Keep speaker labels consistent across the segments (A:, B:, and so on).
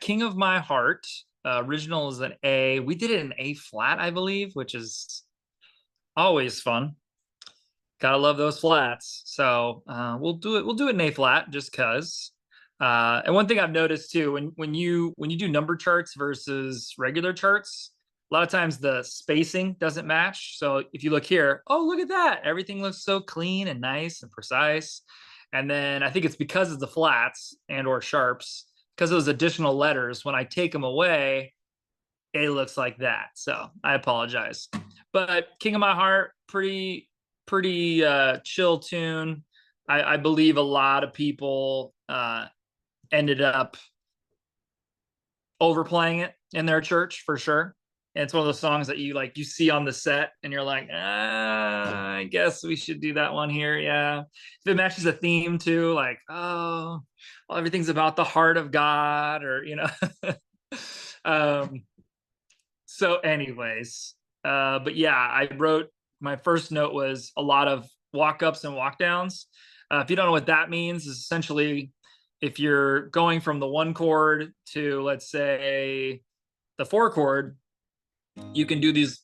A: King of My Heart. Original is an A. We did it in A flat, I believe, which is always fun. Gotta love those flats. So we'll do it. We'll do it in A flat just cause. And one thing I've noticed too, when you do number charts versus regular charts, a lot of times the spacing doesn't match. So if you look here, oh look at that, everything looks so clean and nice and precise. And then I think it's because of the flats and or sharps, because of those additional letters. When I take them away, it looks like that. So I apologize. But King of My Heart, pretty chill tune. I believe a lot of people ended up overplaying it in their church for sure. And it's one of those songs that you see on the set and you're like, I guess we should do that one here. Yeah. If it matches a theme too, like, oh, well, everything's about the heart of God, or so anyways, but yeah, I wrote, my first note was a lot of walk ups and walk downs. If you don't know what that means, is essentially if you're going from the one chord to, let's say, the four chord, you can do these.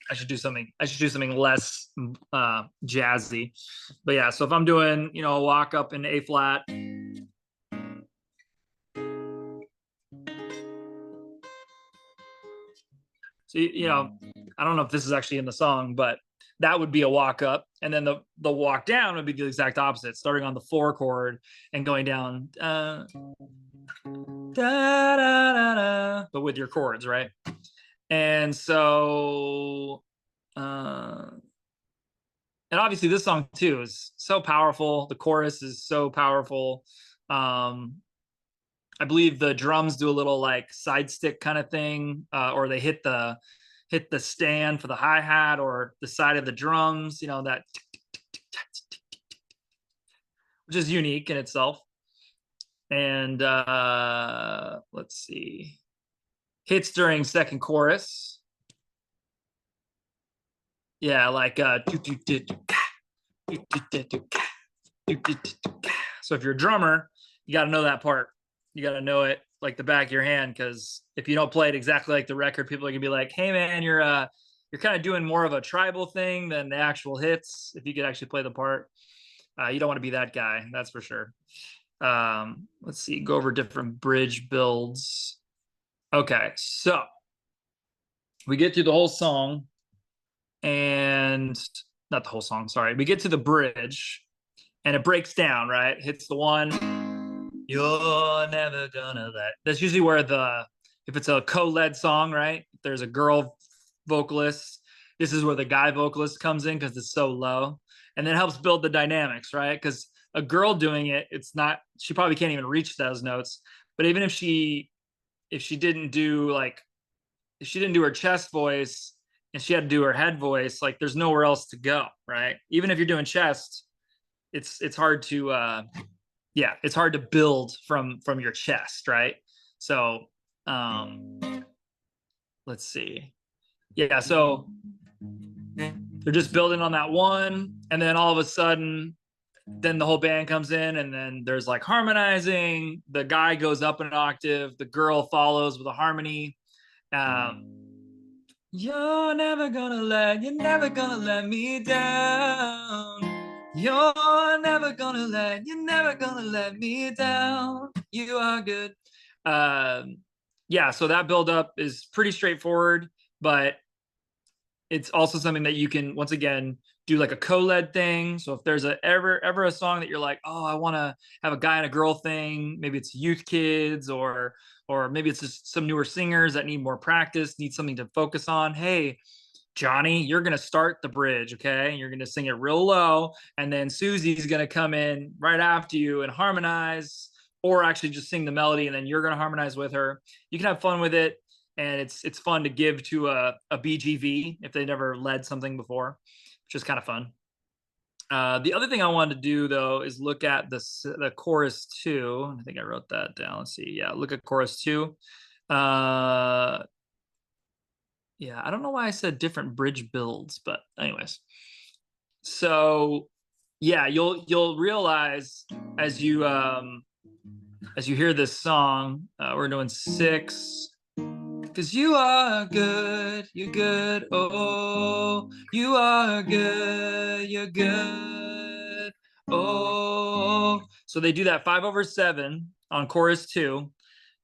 A: I should do something less jazzy. But yeah, so if I'm doing, a walk up in A flat, so I don't know if this is actually in the song, but that would be a walk up, and then the walk down would be the exact opposite, starting on the four chord and going down, da, da, da, da, but with your chords, right? And so, and obviously this song too is so powerful. The chorus is so powerful. I believe the drums do a little like side stick kind of thing, or they hit the stand for the hi-hat or the side of the drums, that, which is unique in itself. And let's see, hits during second chorus. Yeah, like so if you're a drummer, you got to know that part. You got to know it like the back of your hand, because if you don't play it exactly like the record, people are gonna be like, hey man, you're kind of doing more of a tribal thing than the actual hits. If you could actually play the part, you don't want to be that guy, that's for sure. Let's see, go over different bridge builds. Okay, so we get through the whole song, and not the whole song, sorry, we get to the bridge and it breaks down, right? Hits the one, you're never gonna let. That's usually where if it's a co-led song, right? If there's a girl vocalist, this is where the guy vocalist comes in because it's so low, and then helps build the dynamics, right? Because a girl doing it, she probably can't even reach those notes. But even if she didn't do her chest voice and she had to do her head voice, like there's nowhere else to go, right? Even if you're doing chest, it's hard to it's hard to build from your chest, right? So let's see. Yeah, so they're just building on that one, and then all of a sudden, then the whole band comes in, and then there's like harmonizing. The guy goes up an octave, the girl follows with a harmony. You're never gonna let me down. You're never gonna let me down. You are good. Yeah, so that build up is pretty straightforward, but it's also something that you can, once again, do like a co-led thing. So if there's ever a song that you're like, oh, I want to have a guy and a girl thing, maybe it's Youth Kids, or maybe it's just some newer singers that need more practice, need something to focus on. Hey, Johnny, you're going to start the bridge, okay? You're going to sing it real low, and then Susie's going to come in right after you and harmonize, or actually just sing the melody, and then you're going to harmonize with her. You can have fun with it, and it's fun to give to a BGV if they never led something before, which is kind of fun. The other thing I wanted to do, though, is look at the chorus 2. I think I wrote that down. Let's see. Yeah, look at chorus 2. Yeah, I don't know why I said different bridge builds, but anyways. So yeah, you'll realize as you as you hear this song, we're doing 6. Cause you are good, you're good. Oh, you are good, you're good. Oh, so they do that 5/7 on chorus 2.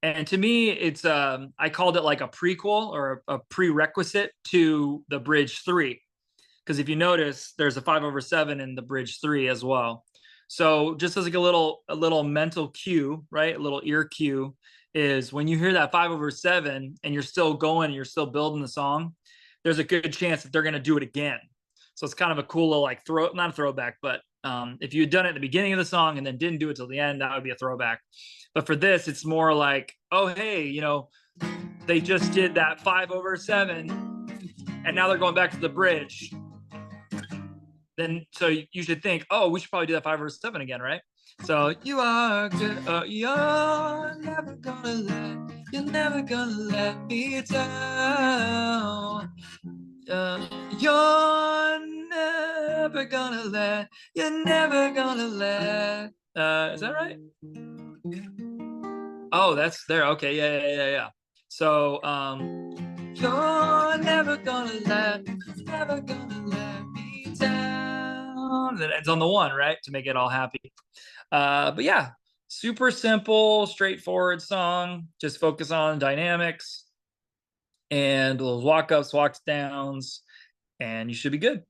A: And to me, it's I called it like a prequel or a prerequisite to the bridge 3. Because if you notice, there's a 5/7 in the bridge 3 as well. So just as like a little mental cue, right? A little ear cue is when you hear that 5/7 and you're still going, you're still building the song, there's a good chance that they're going to do it again. So it's kind of a cool little like not a throwback, but if you had done it at the beginning of the song and then didn't do it till the end, that would be a throwback. But for this, it's more like, oh, hey, you know, they just did that 5/7 and now they're going back to the bridge. Then so you should think, oh, we should probably do that 5/7 again, right? So you are good, you're never gonna let me down. You're never gonna let. Is that right? Oh, that's there. Okay, yeah. So you're never gonna let me down. That ends on the 1, right? To make it all happy. But yeah, super simple, straightforward song. Just focus on dynamics and those walk ups, walk downs, and you should be good.